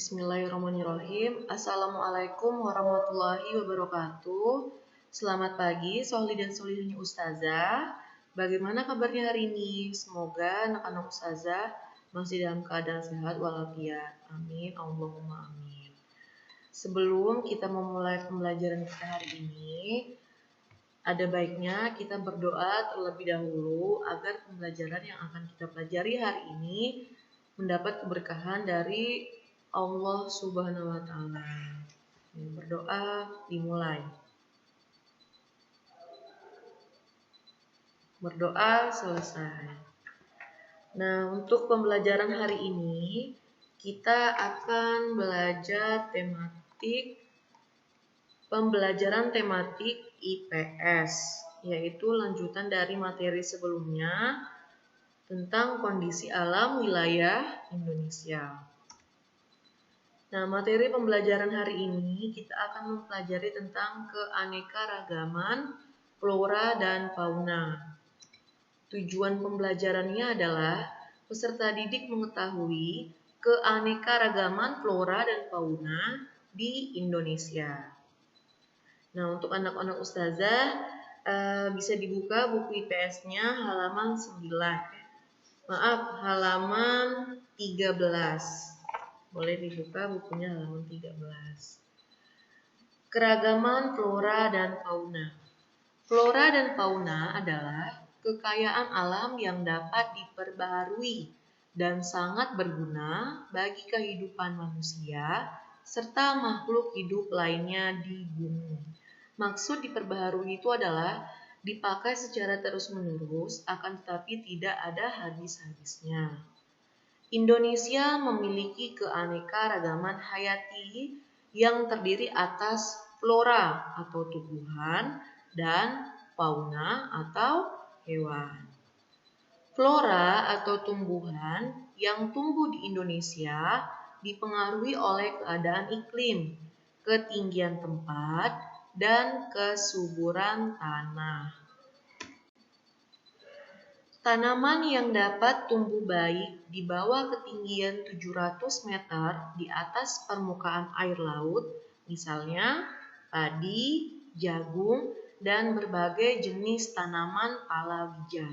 Bismillahirrahmanirrahim. Assalamualaikum warahmatullahi wabarakatuh. Selamat pagi, Sohli dan Solihnya Ustazah. Bagaimana kabarnya hari ini? Semoga anak-anak Ustazah masih dalam keadaan sehat walafiat. Amin. Allahumma amin. Sebelum kita memulai pembelajaran kita hari ini, ada baiknya kita berdoa terlebih dahulu agar pembelajaran yang akan kita pelajari hari ini mendapat keberkahan dari Allah Subhanahu wa Ta'ala. Berdoa dimulai. Berdoa selesai. Nah, untuk pembelajaran hari ini kita akan belajar pembelajaran tematik IPS, yaitu lanjutan dari materi sebelumnya tentang kondisi alam wilayah Indonesia. Nah, materi pembelajaran hari ini kita akan mempelajari tentang keanekaragaman flora dan fauna. Tujuan pembelajarannya adalah peserta didik mengetahui keanekaragaman flora dan fauna di Indonesia. Nah, untuk anak-anak ustazah bisa dibuka buku IPS-nya halaman 9. Halaman 13. Boleh dibuka bukunya halaman 13. Keragaman flora dan fauna. Flora dan fauna adalah kekayaan alam yang dapat diperbaharui dan sangat berguna bagi kehidupan manusia serta makhluk hidup lainnya di bumi. Maksud diperbaharui itu adalah dipakai secara terus-menerus akan tetapi tidak ada habis-habisnya. Indonesia memiliki keanekaragaman hayati yang terdiri atas flora atau tumbuhan dan fauna atau hewan. Flora atau tumbuhan yang tumbuh di Indonesia dipengaruhi oleh keadaan iklim, ketinggian tempat, dan kesuburan tanah. Tanaman yang dapat tumbuh baik di bawah ketinggian 700 meter di atas permukaan air laut, misalnya padi, jagung, dan berbagai jenis tanaman palawija.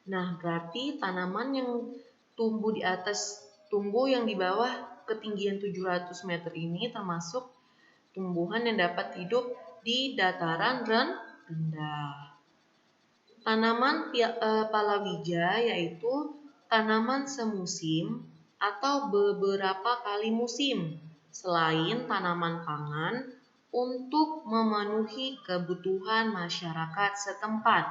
Nah, berarti tanaman yang tumbuh yang di bawah ketinggian 700 meter ini termasuk tumbuhan yang dapat hidup di dataran rendah. Tanaman palawija yaitu tanaman semusim atau beberapa kali musim selain tanaman pangan untuk memenuhi kebutuhan masyarakat setempat.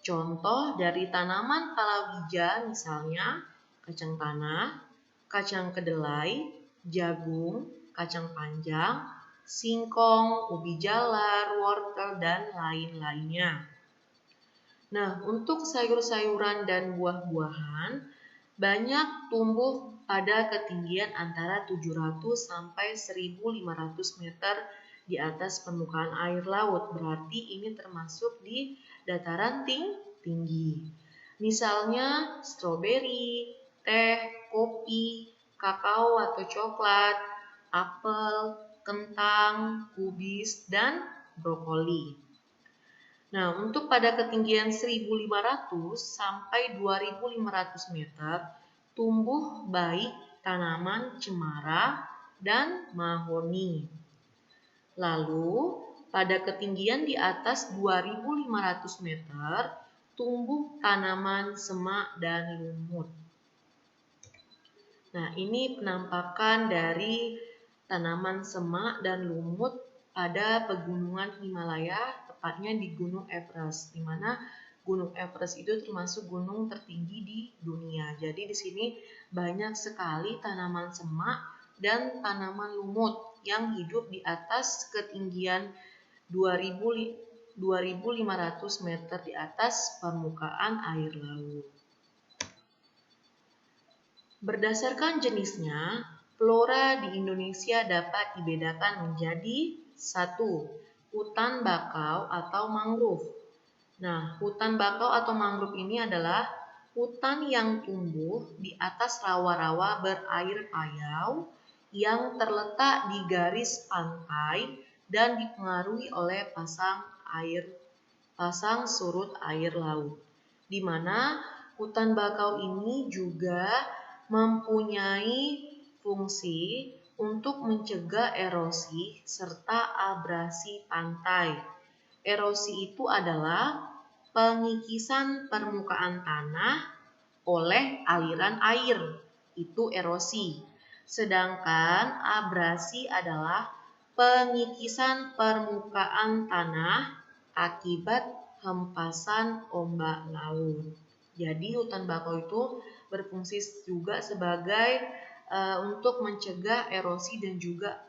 Contoh dari tanaman palawija misalnya kacang tanah, kacang kedelai, jagung, kacang panjang, singkong, ubi jalar, wortel, dan lain-lainnya. Nah, untuk sayur-sayuran dan buah-buahan banyak tumbuh pada ketinggian antara 700 sampai 1.500 meter di atas permukaan air laut. Berarti ini termasuk di dataran tinggi. Misalnya stroberi, teh, kopi, kakao atau coklat, apel, kentang, kubis, dan brokoli. Nah, untuk pada ketinggian 1.500 sampai 2.500 meter, tumbuh baik tanaman cemara dan mahoni. Lalu, pada ketinggian di atas 2.500 meter, tumbuh tanaman semak dan lumut. Nah, ini penampakan dari tanaman semak dan lumut pada pegunungan Himalaya, tepatnya di Gunung Everest, di mana Gunung Everest itu termasuk gunung tertinggi di dunia. Jadi di sini banyak sekali tanaman semak dan tanaman lumut yang hidup di atas ketinggian 2.500 meter di atas permukaan air laut. Berdasarkan jenisnya, flora di Indonesia dapat dibedakan menjadi 1. Hutan bakau atau mangrove. Nah, hutan bakau atau mangrove ini adalah hutan yang tumbuh di atas rawa-rawa berair payau yang terletak di garis pantai dan dipengaruhi oleh pasang surut air laut, di mana hutan bakau ini juga mempunyai fungsi untuk mencegah erosi serta abrasi pantai. Erosi itu adalah pengikisan permukaan tanah oleh aliran air, itu erosi. Sedangkan abrasi adalah pengikisan permukaan tanah akibat hempasan ombak laut. Jadi hutan bakau itu berfungsi juga sebagai untuk mencegah erosi dan juga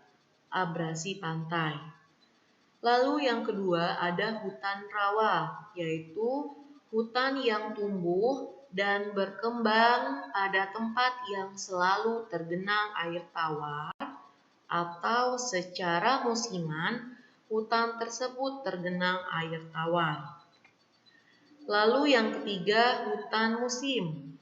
abrasi pantai. Lalu yang kedua ada hutan rawa, yaitu hutan yang tumbuh dan berkembang pada tempat yang selalu tergenang air tawar atau secara musiman hutan tersebut tergenang air tawar. Lalu yang ketiga, hutan musim.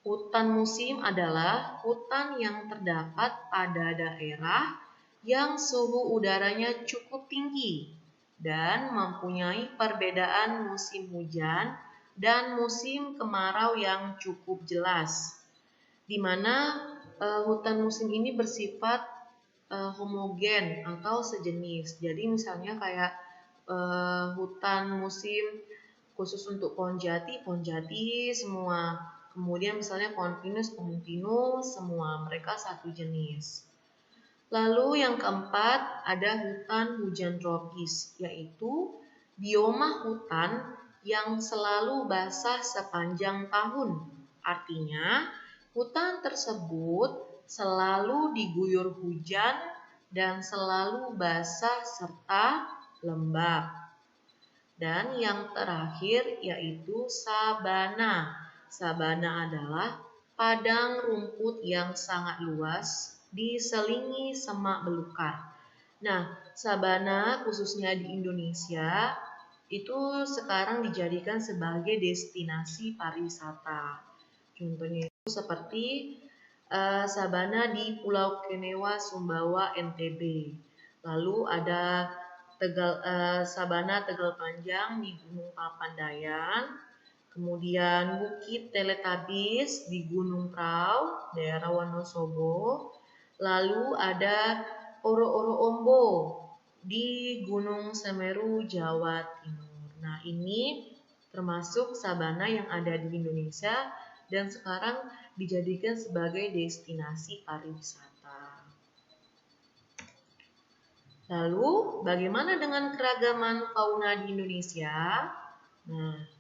Hutan musim adalah hutan yang terdapat pada daerah yang suhu udaranya cukup tinggi dan mempunyai perbedaan musim hujan dan musim kemarau yang cukup jelas, di mana hutan musim ini bersifat homogen atau sejenis. Jadi misalnya kayak hutan musim khusus untuk pohon jati semua. Kemudian misalnya pohon pinus semua, mereka satu jenis. Lalu yang keempat ada hutan hujan tropis, yaitu bioma hutan yang selalu basah sepanjang tahun. Artinya, hutan tersebut selalu diguyur hujan dan selalu basah serta lembab. Dan yang terakhir yaitu sabana. Sabana adalah padang rumput yang sangat luas diselingi semak belukar. Nah, sabana khususnya di Indonesia itu sekarang dijadikan sebagai destinasi pariwisata. Contohnya itu seperti sabana di Pulau Kenewa, Sumbawa, NTB. Lalu ada sabana Tegal Panjang di Gunung Papandayan. Kemudian Bukit Teletabis di Gunung Prau, daerah Wonosobo. Lalu ada Oro-Oro Ombo di Gunung Semeru, Jawa Timur. Nah, ini termasuk sabana yang ada di Indonesia dan sekarang dijadikan sebagai destinasi pariwisata. Lalu, bagaimana dengan keragaman fauna di Indonesia? Nah,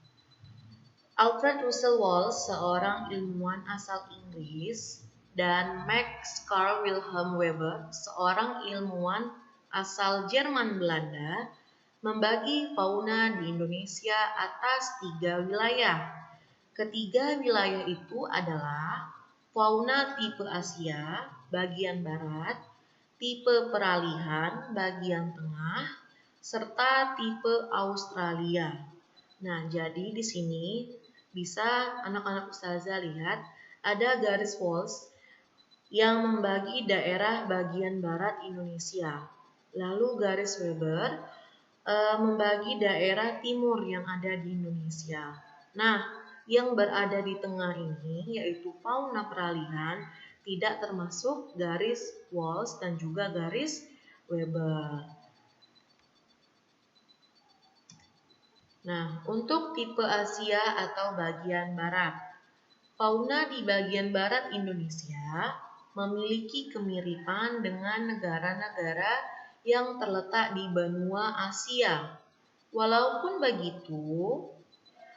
Alfred Russel Wallace, seorang ilmuwan asal Inggris, dan Max Carl Wilhelm Weber, seorang ilmuwan asal Jerman Belanda, membagi fauna di Indonesia atas 3 wilayah. Ketiga wilayah itu adalah fauna tipe Asia bagian barat, tipe peralihan bagian tengah, serta tipe Australia. Nah, jadi di sini bisa anak-anak ustazah lihat ada garis walls yang membagi daerah bagian barat Indonesia. Lalu garis Weber membagi daerah timur yang ada di Indonesia. Nah, yang berada di tengah ini yaitu fauna peralihan tidak termasuk garis walls dan juga garis Weber. Nah, untuk tipe Asia atau bagian barat, fauna di bagian barat Indonesia memiliki kemiripan dengan negara-negara yang terletak di benua Asia. Walaupun begitu,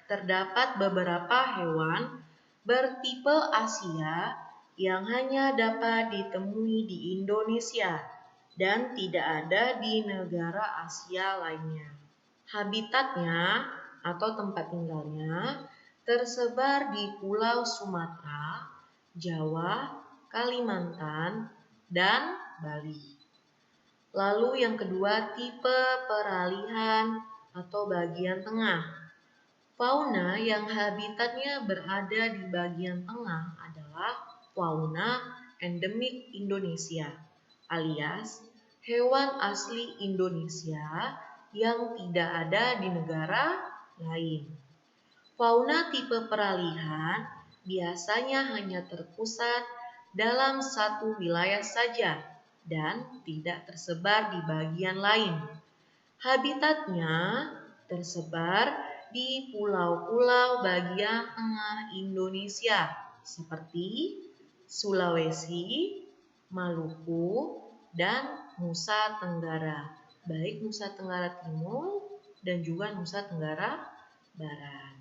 terdapat beberapa hewan bertipe Asia yang hanya dapat ditemui di Indonesia dan tidak ada di negara Asia lainnya. Habitatnya atau tempat tinggalnya tersebar di Pulau Sumatera, Jawa, Kalimantan, dan Bali. Lalu yang kedua, tipe peralihan atau bagian tengah. Fauna yang habitatnya berada di bagian tengah adalah fauna endemik Indonesia. alias hewan asli Indonesia yang tidak ada di negara lain. Fauna tipe peralihan biasanya hanya terpusat dalam satu wilayah saja dan tidak tersebar di bagian lain. Habitatnya tersebar di pulau-pulau bagian tengah Indonesia seperti Sulawesi, Maluku, dan Nusa Tenggara, baik Nusa Tenggara Timur dan juga Nusa Tenggara Barat.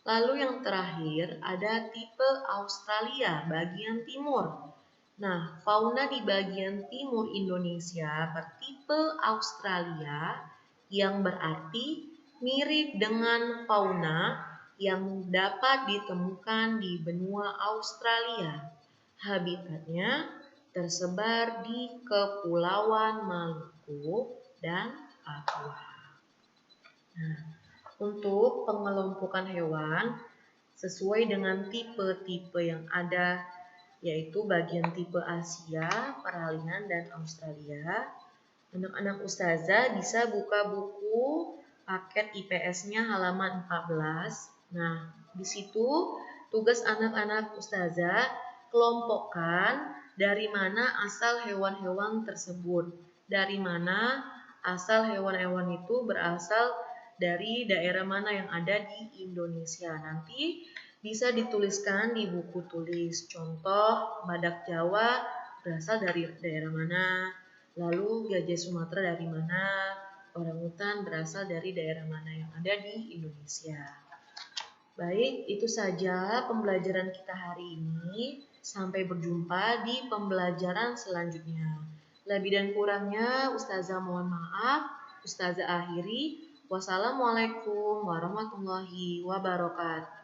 Lalu yang terakhir ada tipe Australia bagian timur. Nah, fauna di bagian timur Indonesia bertipe Australia yang berarti mirip dengan fauna yang dapat ditemukan di benua Australia. Habitatnya tersebar di Kepulauan Maluku dan Papua. Nah, untuk pengelompokan hewan sesuai dengan tipe-tipe yang ada, yaitu bagian tipe Asia, peralihan, dan Australia. Anak-anak Ustazah bisa buka buku paket IPS-nya halaman 14. Nah, di situ tugas anak-anak Ustazah kelompokkan dari mana asal hewan-hewan tersebut. Dari mana asal hewan-hewan itu berasal dari daerah mana yang ada di Indonesia. Nanti bisa dituliskan di buku tulis. Contoh, badak Jawa berasal dari daerah mana, lalu gajah Sumatera dari mana, orangutan berasal dari daerah mana yang ada di Indonesia. Baik, itu saja pembelajaran kita hari ini. Sampai berjumpa di pembelajaran selanjutnya. Lebih dan kurangnya Ustazah mohon maaf. Ustazah akhiri. Wassalamualaikum warahmatullahi wabarakatuh.